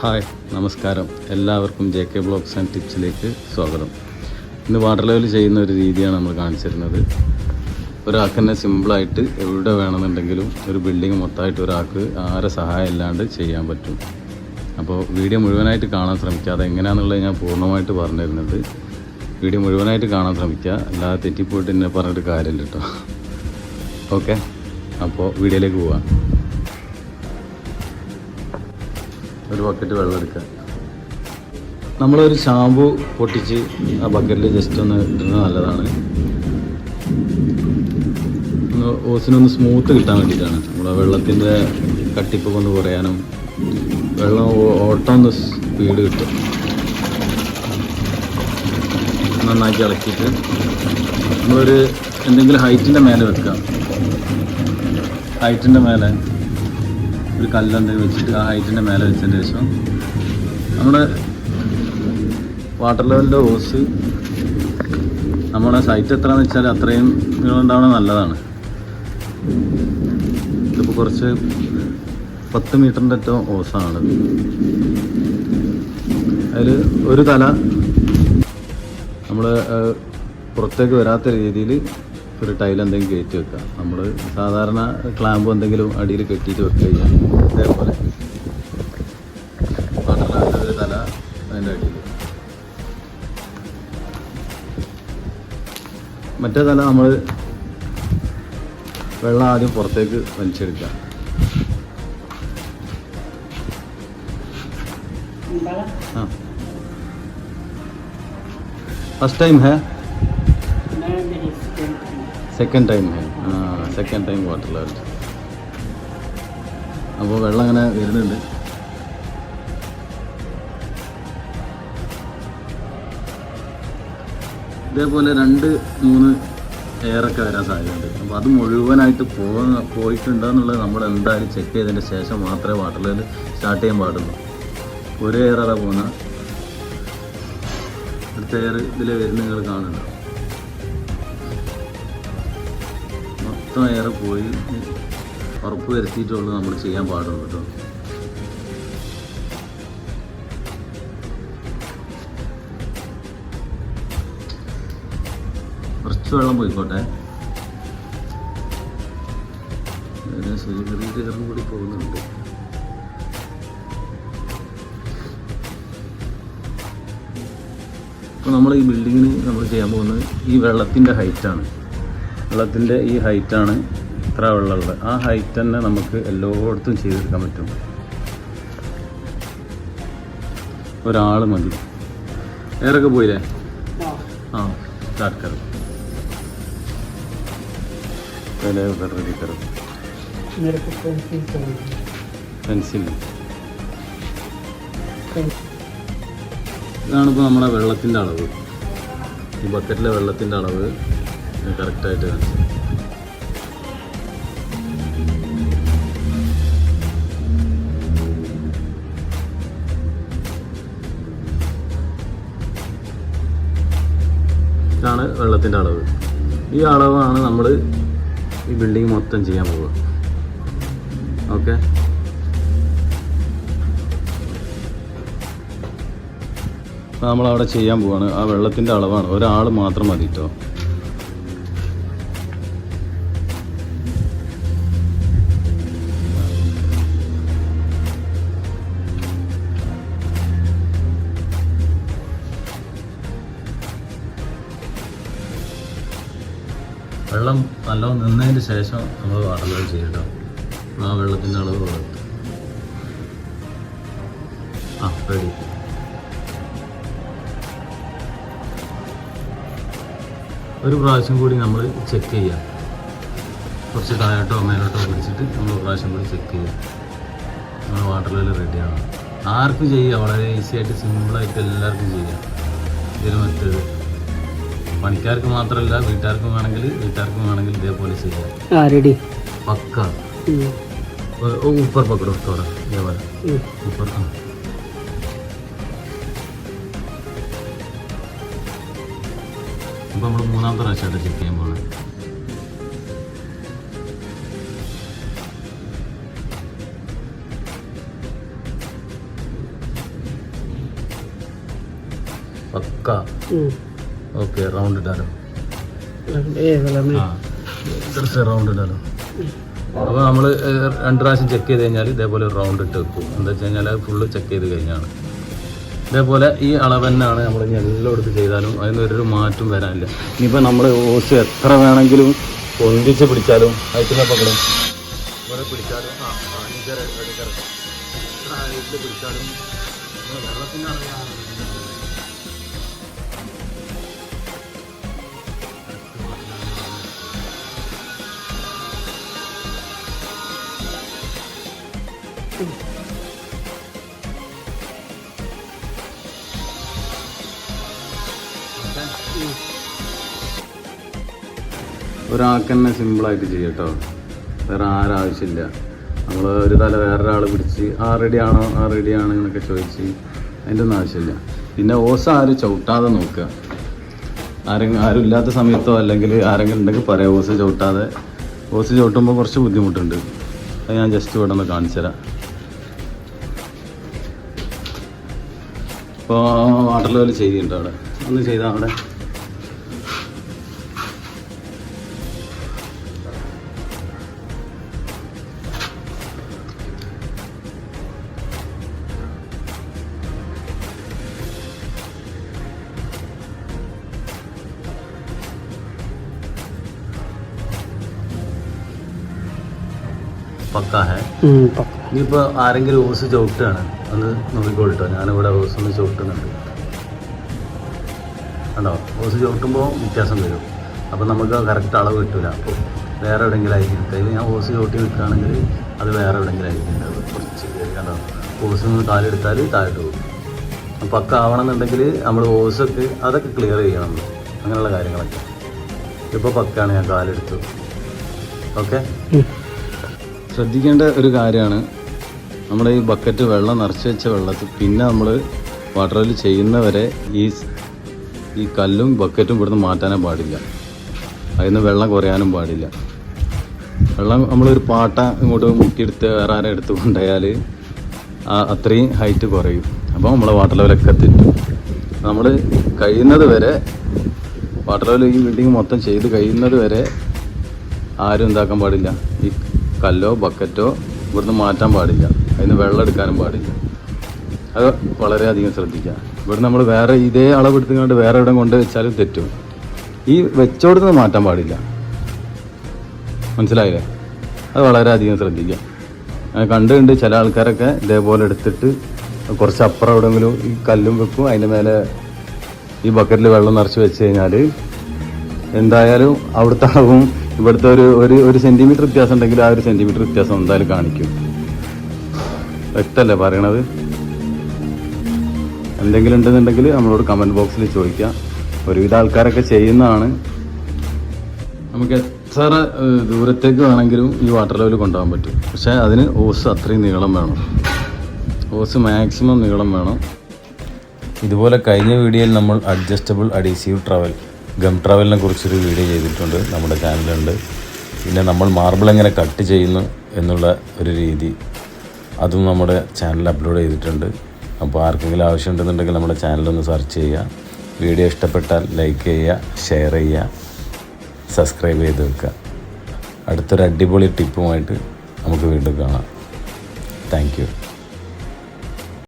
Hi നമസ്കാരം, എല്ലാവർക്കും JK blogs and ടിപ്സിലേക്ക് സ്വാഗതം. ഇന്ന് വാട്ടർ ലെവൽ ചെയ്യുന്ന ഒരു രീതിയാണ് നമ്മൾ കാണിച്ചിരുന്നത്. ഒരാൾക്ക് തന്നെ സിമ്പിളായിട്ട് എവിടെ വേണമെന്നുണ്ടെങ്കിലും ഒരു ബിൽഡിംഗ് മൊത്തമായിട്ട് ഒരാൾക്ക് ആരെ സഹായം ഇല്ലാണ്ട് ചെയ്യാൻ പറ്റും. അപ്പോൾ വീഡിയോ മുഴുവനായിട്ട് കാണാൻ ശ്രമിക്കുക. അതെങ്ങനെയാണെന്നുള്ളത് ഞാൻ പൂർണ്ണമായിട്ട് പറഞ്ഞു തരുന്നത്. വീഡിയോ മുഴുവനായിട്ട് കാണാൻ ശ്രമിക്കുക, അല്ലാതെ തെറ്റിപ്പോയിട്ട് എന്നെ പറഞ്ഞിട്ട് കാര്യമില്ല കേട്ടോ. ഓക്കെ, അപ്പോൾ വീഡിയോയിലേക്ക് പോവാം. ഒരു ബക്കറ്റ് വെള്ളം എടുക്കുക. നമ്മളൊരു ഷാമ്പു പൊട്ടിച്ച് ആ ബക്കറ്റിൽ ജസ്റ്റ് ഒന്ന് ഇടുന്നത് നല്ലതാണ്. ഓസിനൊന്ന് സ്മൂത്ത് കിട്ടാൻ വേണ്ടിയിട്ടാണ്. നമ്മളെ വെള്ളത്തിൻ്റെ കട്ടിപ്പൊക്കെ ഒന്ന് കുറയാനും വെള്ളം ഓട്ടം ഒന്ന് സ്പീഡ് കിട്ടും. നന്നാക്കി ഇളക്കിയിട്ട് നമ്മളൊരു എന്തെങ്കിലും ഹൈറ്റിൻ്റെ മേലെ വെക്കുക. ഹൈറ്റിൻ്റെ മേലെ ഒരു കല്ലെന്തെങ്കിലും വെച്ചിട്ട് ആ ഹൈറ്റിൻ്റെ മേലെ വെച്ചതിന് ശേഷം നമ്മുടെ വാട്ടർ ലെവലിൻ്റെ ഓസ് നമ്മുടെ സൈറ്റ് എത്രയാണെന്ന് വെച്ചാൽ അത്രയും നീളമുണ്ടാവണത് നല്ലതാണ്. ഇതിപ്പോൾ കുറച്ച് 10 മീറ്ററിൻ്റെ ഏറ്റവും ഓസാണ്. അതിൽ ഒരു തല നമ്മൾ പുറത്തേക്ക് വരാത്ത രീതിയിൽ ഒരു ടൈൽ എന്തെങ്കിലും കയറ്റി വെക്കുക. നമ്മൾ സാധാരണ ക്ലാമ്പ് എന്തെങ്കിലും അടിയിൽ കെട്ടിയിട്ട് വെക്കുക ചെയ്യാം. അതേപോലെ ഒരു തല അതിൻ്റെ അടിയിൽ, മറ്റേ തല നമ്മൾ വെള്ളം ആദ്യം പുറത്തേക്ക് വലിച്ചെടുക്കുക. हाँ, फर्स्ट टाइम है, സെക്കൻഡ് ടൈം है, സെക്കൻഡ് ടൈം വാട്ടർ ലെവൽ. അപ്പോൾ വെള്ളം അങ്ങനെ വരുന്നുണ്ട്. ഇതേപോലെ 2-3 എയറൊക്കെ വരാൻ സാധ്യതയുണ്ട്. അപ്പോൾ അത് മുഴുവനായിട്ട് പോയിട്ടുണ്ടോ എന്നുള്ളത് നമ്മൾ എന്തായാലും ചെക്ക് ചെയ്തതിന് ശേഷം മാത്രമേ വാട്ടർ ലെവൽ സ്റ്റാർട്ട് ചെയ്യാൻ പാടുള്ളൂ. ഒരു എയറാണ് പോകുന്ന, അടുത്ത എയർ ഇതിൽ വരുന്ന നിങ്ങൾ കാണുന്നുണ്ട്. മൊത്തം എയർ പോയി ഉറപ്പ് വരുത്തിയിട്ടുള്ളൂ നമ്മൾ ചെയ്യാൻ പാടുള്ളൂ കേട്ടോ. കുറച്ച് വെള്ളം പോയിക്കോട്ടെ. ചെറിയ എയറും കൂടി പോകുന്നുണ്ട്. അപ്പോൾ നമ്മൾ ഈ ബിൽഡിങ്ങിന് നമ്മൾ ചെയ്യാൻ പോകുന്നത് ഈ വെള്ളത്തിൻ്റെ ഹൈറ്റാണ്. വെള്ളത്തിൻ്റെ ഈ ഹൈറ്റാണ് ഇത്ര വെള്ളമുള്ളത്. ആ ഹൈറ്റ് തന്നെ നമുക്ക് എല്ലായിടത്തും ചെയ്തെടുക്കാൻ പറ്റും. ഒരാൾ മതി. എയറൊക്കെ പോയില്ലേ? ആ, സ്റ്റാർട്ട് കറ പെൻസിൽ. ഇതാണിപ്പോൾ നമ്മുടെ വെള്ളത്തിൻ്റെ അളവ്. ഈ ബക്കറ്റിലെ വെള്ളത്തിൻ്റെ അളവ് കറക്റ്റായിട്ട് കാണിച്ചു. ഇതാണ് വെള്ളത്തിൻ്റെ അളവ്. ഈ അളവാണ് നമ്മൾ ഈ ബിൽഡിംഗ് മൊത്തം ചെയ്യാൻ പോവുക. ഓക്കെ, അപ്പോൾ നമ്മളവിടെ ചെയ്യാൻ പോവാണ്. ആ വെള്ളത്തിൻ്റെ അളവാണ്. ഒരാൾ മാത്രം മതി കേട്ടോ. വെള്ളം നല്ലോണം നിന്നതിന് ശേഷം നമ്മൾ വാട്ടർ ലെവൽ ചെയ്യട്ടോ. ആ വെള്ളത്തിൻ്റെ അളവ് കൊടുത്തു. ആ, റെഡി. ഒരു പ്രാവശ്യം കൂടി നമ്മൾ ചെക്ക് ചെയ്യുക. കുറച്ച് താഴോട്ടോ മേലോട്ടോ പിടിച്ചിട്ട് നമ്മൾ ഒരു പ്രാവശ്യം കൂടി ചെക്ക് ചെയ്യുക. നമ്മൾ വാട്ടർ ലെവൽ റെഡിയാണ്. ആർക്കും ചെയ്യുക, വളരെ ഈസി ആയിട്ട് സിമ്പിളായിട്ട് എല്ലാവർക്കും ചെയ്യാം. ഇതിന് മറ്റേത് പണിക്കാർക്ക് മാത്രമല്ല, വീട്ടുകാർക്കും വേണമെങ്കിൽ ഇതേപോലെ ചെയ്യാം. റെഡി പക്ക. ऊपर पकड़ो थोड़ा, ये वाला ऊपर. അപ്പോൾ നമ്മൾ മൂന്നാമത്തെ പ്രാവശ്യമായിട്ട് ചെക്ക് ചെയ്യാൻ പോകുന്നത്. പക്ക. ഓക്കെ, റൗണ്ട് ഇട്ടാലോ? റൗണ്ട് ഇട്ടാലോ? അപ്പോൾ നമ്മൾ 2 പ്രാവശ്യം ചെക്ക് ചെയ്ത് കഴിഞ്ഞാൽ ഇതേപോലെ റൗണ്ട് ഇട്ട് വെക്കും. എന്താ വെച്ച് കഴിഞ്ഞാൽ അത് ഫുള്ള് ചെക്ക് ചെയ്ത് കഴിഞ്ഞാണ്. ഇതേപോലെ ഈ അളവ് തന്നെയാണ് നമ്മൾ ഇനി എല്ലായിടത്തും ചെയ്താലും അതിനൊരു മാറ്റം വരാനില്ല. ഇനിയിപ്പോൾ നമ്മൾ ഓസ് എത്ര വേണമെങ്കിലും ഒന്നിച്ച് പിടിച്ചാലും അതിനെ പകരം ഇവിടെ പിടിച്ചാലും പിടിച്ചാലും വെള്ളത്തിനാണ് ഒരാൾക്ക് തന്നെ സിമ്പിളായിട്ട് ചെയ്യും കേട്ടോ. വേറെ ആവശ്യമില്ല. നമ്മൾ ഒരു തല വേറൊരാൾ പിടിച്ച് റെഡിയാണോ റെഡിയാണ് എന്നൊക്കെ ചോദിച്ച് അതിൻ്റെ ഒന്നും ആവശ്യമില്ല. പിന്നെ ഓസ് ആരും ചവിട്ടാതെ നോക്കുക. ആരും ഇല്ലാത്ത സമയത്തോ അല്ലെങ്കിൽ ആരെങ്കിലും ഉണ്ടെങ്കിൽ പറയാം ഓസ് ചവിട്ടാതെ. ഓസ് ചവിട്ടുമ്പോൾ കുറച്ച് ബുദ്ധിമുട്ടുണ്ട്. അത് ഞാൻ ജസ്റ്റ് ഇവിടെ ഒന്ന് കാണിച്ചു തരാം. ഇപ്പോൾ വാട്ടർ ലെവൽ ചെയ്യുന്നുണ്ട് അവിടെ. ഒന്ന് ചെയ്താൽ അവിടെ പക്ക ഹേ. ഇനിയിപ്പോൾ ആരെങ്കിലും ഓസ് ചവിട്ടുകയാണ് ഒന്ന് നോക്കിക്കോളിട്ടോ. ഞാനിവിടെ ഓസ് ഒന്ന് ചവിട്ടുന്നുണ്ട്. കണ്ടോ, ഓസ് ചവിട്ടുമ്പോൾ വ്യത്യാസം വരും. അപ്പോൾ നമുക്ക് കറക്റ്റ് അളവ് കിട്ടില്ല. അപ്പോൾ വേറെ എവിടെയെങ്കിലും ആയിരിക്കും. കയ്യിൽ ഞാൻ ഓസ് ചവിട്ടി വെക്കുകയാണെങ്കിൽ അത് വേറെ എവിടെയെങ്കിലും ആയിരിക്കും. അത് കുറച്ച് കണ്ടോ, ഓസ് നിന്ന് കാലെടുത്താൽ താഴോട്ട് പോകും. പക്ക ആവണമെന്നുണ്ടെങ്കിൽ നമ്മൾ ഓസൊക്കെ അതൊക്കെ ക്ലിയർ ചെയ്യണം നമ്മൾ, അങ്ങനെയുള്ള കാര്യങ്ങളൊക്കെ. ഇപ്പോൾ പക്കയാണ്, ഞാൻ കാലെടുത്തു. ഓക്കെ. ശ്രദ്ധിക്കേണ്ട ഒരു കാര്യമാണ്, നമ്മുടെ ഈ ബക്കറ്റ് വെള്ളം നിറച്ച് വെച്ച വെള്ളത്തിൽ പിന്നെ നമ്മൾ വാട്ടർ ലെവൽ ചെയ്യുന്നവരെ ഈ കല്ലും ബക്കറ്റും ഇവിടുന്ന് മാറ്റാനേ പാടില്ല. അതിൽ നിന്ന് വെള്ളം കുറയാനും പാടില്ല. വെള്ളം നമ്മളൊരു പാട്ട ഇങ്ങോട്ട് മുക്കിയെടുത്ത് വേറെ ആരെ എടുത്ത് കൊണ്ടുപോയാൽ അത്രയും ഹൈറ്റ് കുറയും. അപ്പോൾ നമ്മളെ വാട്ടർ ലെവലൊക്കെ തെറ്റും. നമ്മൾ കഴിയുന്നത് വരെ വാട്ടർ ലെവൽ ഈ ബിൽഡിങ് മൊത്തം ചെയ്ത് കഴിയുന്നത് വരെ ആരും എന്താക്കാൻ പാടില്ല, ഈ കല്ലോ ബക്കറ്റോ ഇവിടുന്ന് മാറ്റാൻ പാടില്ല. അതിന് വെള്ളം എടുക്കാനും പാടില്ല. അത് വളരെയധികം ശ്രദ്ധിക്കുക. ഇവിടുന്ന് നമ്മൾ വേറെ ഇതേ അളവെടുത്തുകൊണ്ട് വേറെ എവിടെ കൊണ്ട് വെച്ചാലും തെറ്റും. ഈ വെച്ചോടുന്ന് മാറ്റാൻ പാടില്ല. മനസ്സിലായില്ലേ? അത് വളരെയധികം ശ്രദ്ധിക്കുക. കണ്ട് ചില ആൾക്കാരൊക്കെ ഇതേപോലെ എടുത്തിട്ട് കുറച്ച് അപ്പുറം എവിടെയെങ്കിലും ഈ കല്ലും വെക്കും, അതിൻ്റെ മേലെ ഈ ബക്കറ്റിൽ വെള്ളം നിറച്ച് വെച്ച് കഴിഞ്ഞാൽ എന്തായാലും അവിടുത്തെ അളവും ഇവിടുത്തെ ഒരു സെൻറ്റിമീറ്റർ വ്യത്യാസം ഉണ്ടെങ്കിൽ ആ ഒരു സെൻറ്റിമീറ്റർ വ്യത്യാസം എന്തായാലും കാണിക്കും. വ്യക്തമല്ലേ പറയണത്? എന്തെങ്കിലും ഉണ്ടെന്നുണ്ടെങ്കിൽ നമ്മളോട് കമൻറ്റ് ബോക്സിൽ ചോദിക്കാം. ഒരുവിധ ആൾക്കാരൊക്കെ ചെയ്യുന്നതാണ്. നമുക്ക് എത്ര ദൂരത്തേക്ക് വേണമെങ്കിലും ഈ വാട്ടർ ലെവൽ കൊണ്ടുപോകാൻ പറ്റും. പക്ഷേ അതിന് ഓസ് അത്രയും നീളം വേണം. ഓസ് മാക്സിമം നീളം വേണം. ഇതുപോലെ കഴിഞ്ഞ വീഡിയോയിൽ നമ്മൾ അഡ്ജസ്റ്റബിൾ അഡീസീവ് ട്രവൽ ഗം ട്രാവലിനെ കുറിച്ചൊരു വീഡിയോ ചെയ്തിട്ടുണ്ട്, നമ്മുടെ ചാനലുണ്ട്. പിന്നെ നമ്മൾ മാർബിൾ എങ്ങനെ കട്ട് ചെയ്യുന്നു എന്നുള്ള ഒരു രീതി അതും നമ്മുടെ ചാനലിൽ അപ്ലോഡ് ചെയ്തിട്ടുണ്ട്. അപ്പോൾ ആർക്കെങ്കിലും ആവശ്യമുണ്ടെന്നുണ്ടെങ്കിൽ നമ്മുടെ ചാനലൊന്ന് സെർച്ച് ചെയ്യുക. വീഡിയോ ഇഷ്ടപ്പെട്ടാൽ ലൈക്ക് ചെയ്യുക, ഷെയർ ചെയ്യുക, സബ്സ്ക്രൈബ് ചെയ്ത് വെക്കുക. അടുത്തൊരു അടിപൊളി ടിപ്പുമായിട്ട് നമുക്ക് വീണ്ടും കാണാം. Thank you.